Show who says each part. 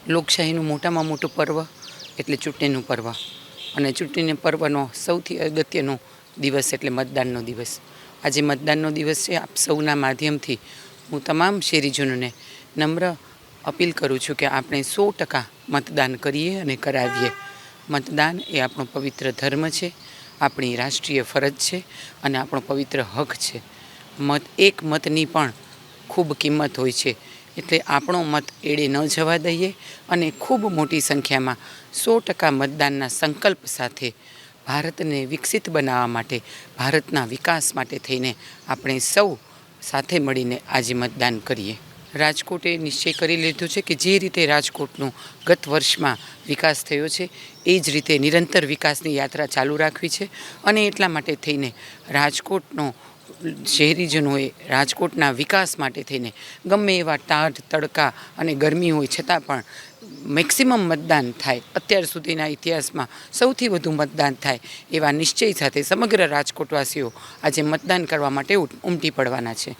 Speaker 1: લોકશાહીનું મોટામાં મોટું પર્વ એટલે ચૂંટણીનું પર્વ અને ચૂંટણીના પર્વનો સૌથી અગત્યનો દિવસ એટલે મતદાનનો દિવસ. આજે મતદાનનો દિવસ છે. આપ સૌના માધ્યમથી હું તમામ શહેરીજનોને નમ્ર અપીલ કરું છું કે આપણે 100% મતદાન કરીએ અને કરાવીએ. મતદાન એ આપણો પવિત્ર ધર્મ છે, આપણી રાષ્ટ્રીય ફરજ છે અને આપણો પવિત્ર હક છે. એક મતની પણ ખૂબ કિંમત હોય છે, એટલે આપણો મત એળે ન જવા દઈએ અને ખૂબ મોટી સંખ્યામાં 100% મતદાનના સંકલ્પ સાથે ભારતને વિકસિત બનાવવા માટે, ભારતના વિકાસ માટે થઈને આપણે સૌ સાથે મળીને આજે મતદાન કરીએ. રાજકોટે નિશ્ચય કરી લીધો છે કે જે રીતે રાજકોટનો ગત વર્ષમાં વિકાસ થયો છે એ જ રીતે નિરંતર વિકાસની યાત્રા ચાલુ રાખવી છે અને એટલા માટે થઈને રાજકોટનો શહેરીજનોએ રાજકોટના વિકાસ માટે થઈને ગમે એવા ટાઢ તડકા અને ગરમી હોય છતાં પણ મેક્સિમમ મતદાન થાય, અત્યાર સુધીના ઇતિહાસમાં સૌથી વધુ મતદાન થાય એવા નિશ્ચય સાથે સમગ્ર રાજકોટવાસીઓ આજે મતદાન કરવા માટે ઉમટી પડવાના છે.